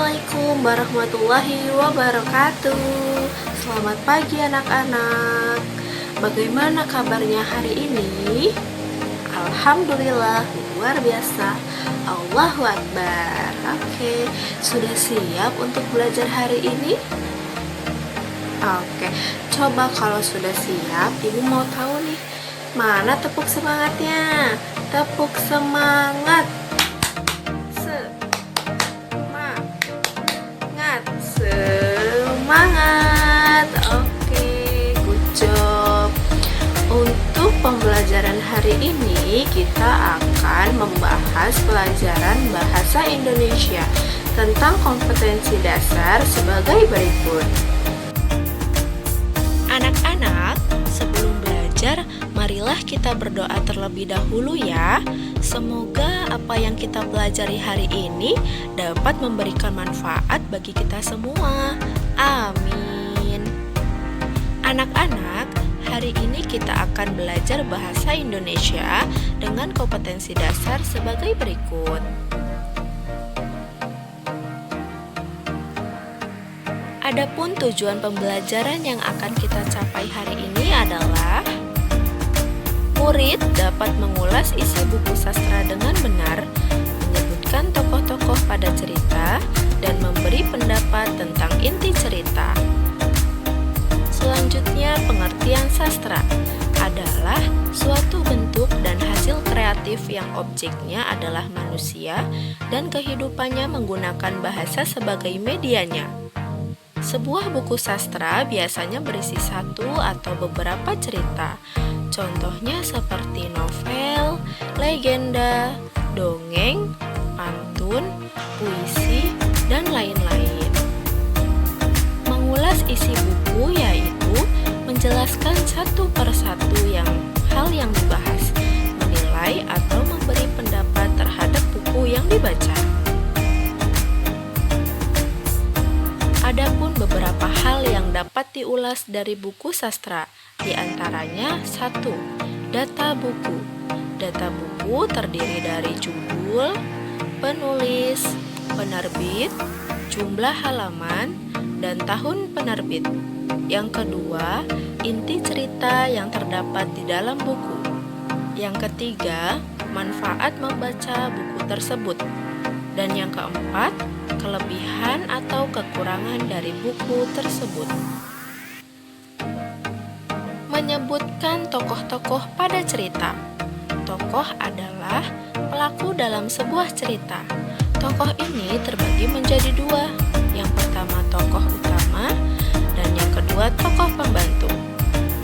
Assalamualaikum warahmatullahi wabarakatuh. Selamat pagi anak-anak. Bagaimana kabarnya hari ini? Alhamdulillah luar biasa. Allahu Akbar. Oke, sudah siap untuk belajar hari ini? Oke, coba kalau sudah siap, Ibu mau tahu nih, mana tepuk semangatnya? Tepuk semangat. Semangat. Oke, good job. Untuk pembelajaran hari ini kita akan membahas pelajaran bahasa Indonesia tentang kompetensi dasar sebagai berikut. Anak-anak, sebelum belajar, marilah kita berdoa terlebih dahulu ya. Semoga apa yang kita pelajari hari ini dapat memberikan manfaat bagi kita semua. Amin. Anak-anak, hari ini kita akan belajar bahasa Indonesia dengan kompetensi dasar sebagai berikut. Adapun tujuan pembelajaran yang akan kita capai hari ini adalah murid dapat mengulas isi buku sastra dengan benar, menyebutkan tokoh-tokoh pada cerita, dan memberi pendapat tentang inti cerita. Selanjutnya, pengertian sastra adalah suatu bentuk dan hasil kreatif yang objeknya adalah manusia dan kehidupannya menggunakan bahasa sebagai medianya. Sebuah buku sastra biasanya berisi satu atau beberapa cerita. Contohnya seperti novel, legenda, dongeng, pantun, puisi, dan lain-lain. Mengulas isi buku yaitu menjelaskan satu persatu hal yang dibahas, menilai atau memberi pendapat terhadap buku yang dibaca. Adapun beberapa hal yang dapat diulas dari buku sastra, di antaranya 1. Data buku. Data buku terdiri dari judul, penulis, penerbit, jumlah halaman, dan tahun penerbit. Yang kedua, inti cerita yang terdapat di dalam buku. Yang ketiga, manfaat membaca buku tersebut. Dan yang keempat, kelebihan atau kekurangan dari buku tersebut. Menyebutkan tokoh-tokoh pada cerita. Tokoh adalah pelaku dalam sebuah cerita. Tokoh ini terbagi menjadi dua. Yang pertama tokoh utama dan yang kedua tokoh pembantu.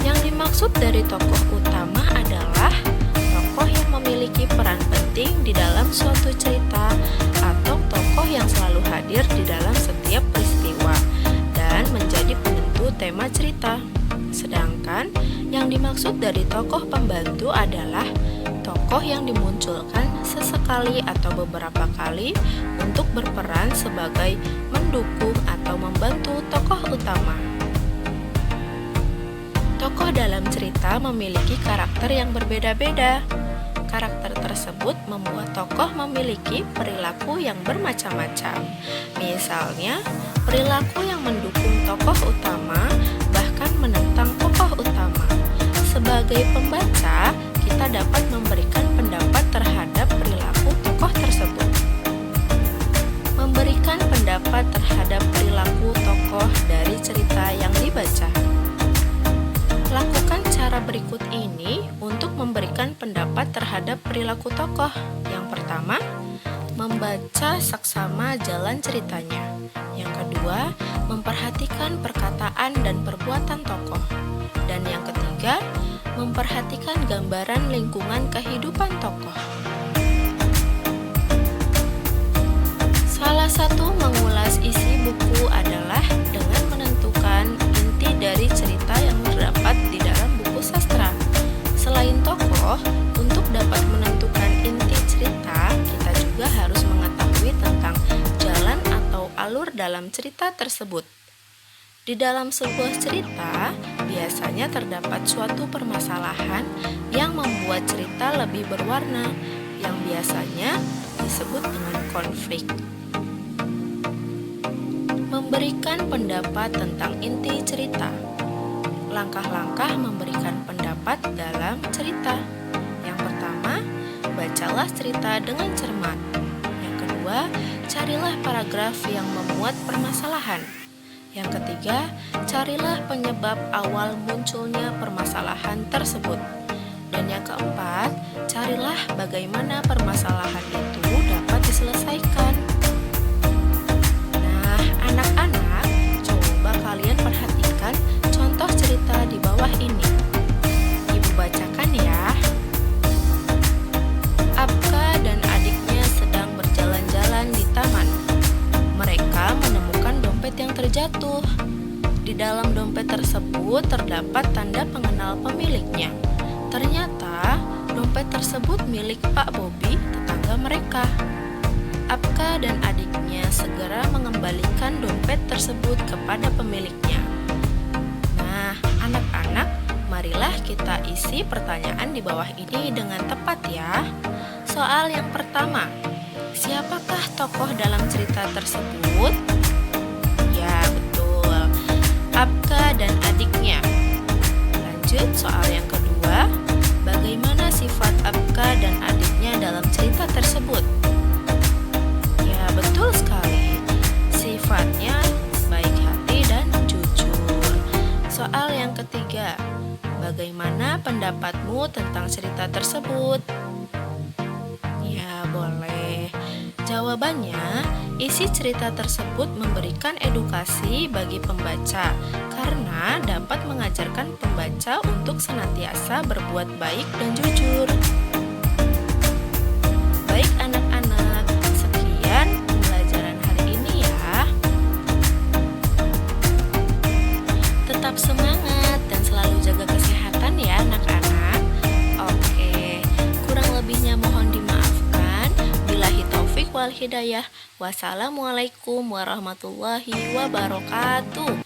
Yang dimaksud dari tokoh utama adalah tokoh yang memiliki peran penting di dalam suatu cerita atau tokoh yang selalu hadir di dalam setiap peristiwa dan menjadi penentu tema cerita. Sedangkan yang dimaksud dari tokoh pembantu adalah tokoh yang dimunculkan sesekali atau beberapa kali untuk berperan sebagai mendukung atau membantu tokoh utama. Tokoh dalam cerita memiliki karakter yang berbeda-beda. Karakter tersebut membuat tokoh memiliki perilaku yang bermacam-macam. Misalnya, perilaku yang mendukung tokoh utama bahkan menentang tokoh utama. Sebagai pembaca, kita dapat memberikan pendapat terhadap perilaku tokoh tersebut. Memberikan pendapat terhadap perilaku tokoh dari cerita yang dibaca. Lakukan cara berikut ini untuk memberikan pendapat terhadap perilaku tokoh. Yang pertama, membaca saksama jalan ceritanya. Yang kedua, memperhatikan perkataan dan perbuatan tokoh. Dan yang ketiga, memperhatikan gambaran lingkungan kehidupan tokoh. Salah satu mengulas isi buku adalah dengan menentukan inti dari cerita yang terdapat di dalam buku sastra. Selain tokoh, untuk dapat menentukan inti cerita, kita juga harus mengetahui tentang jalan atau alur dalam cerita tersebut. Di dalam sebuah cerita, biasanya terdapat suatu permasalahan yang membuat cerita lebih berwarna, yang biasanya disebut dengan konflik. Memberikan pendapat tentang inti cerita. Langkah-langkah memberikan pendapat dalam cerita. Yang pertama, bacalah cerita dengan cermat. Yang kedua, carilah paragraf yang memuat permasalahan. Yang ketiga, carilah penyebab awal munculnya permasalahan tersebut. Dan yang keempat, carilah bagaimana permasalahan itu dapat diselesaikan. Nah, anak-anak, coba kalian perhatikan contoh cerita di bawah ini. Ibu bacakan ya. Apka dan adiknya sedang berjalan-jalan di taman. Mereka menemukan dompet yang terjatuh. Di dalam dompet tersebut terdapat tanda pengenal pemiliknya. Ternyata dompet tersebut milik Pak Bobi, tetangga mereka. Apka dan adiknya segera mengembalikan dompet tersebut kepada pemiliknya. Nah, anak-anak, marilah kita isi pertanyaan di bawah ini dengan tepat ya. Soal yang pertama, siapakah tokoh dalam cerita tersebut? Ya, betul. Apka dan adiknya. Lanjut soal yang kedua, bagaimana sifat Apka dan adiknya dalam cerita tersebut? Ya, betul sekali. Sifatnya baik hati dan jujur. Soal yang ketiga, bagaimana pendapatmu tentang cerita tersebut? Ya, boleh. Jawabannya, isi cerita tersebut memberikan edukasi bagi pembaca karena dapat mengajarkan pembaca untuk senantiasa berbuat baik dan jujur. Baik anak-anak, sekian pembelajaran hari ini ya. Tetap semangat dan selalu jaga kesehatan ya anak-anak. Oke, kurang lebihnya mohon dimaafkan. Billahi taufik wal hidayah. Wassalamualaikum warahmatullahi wabarakatuh.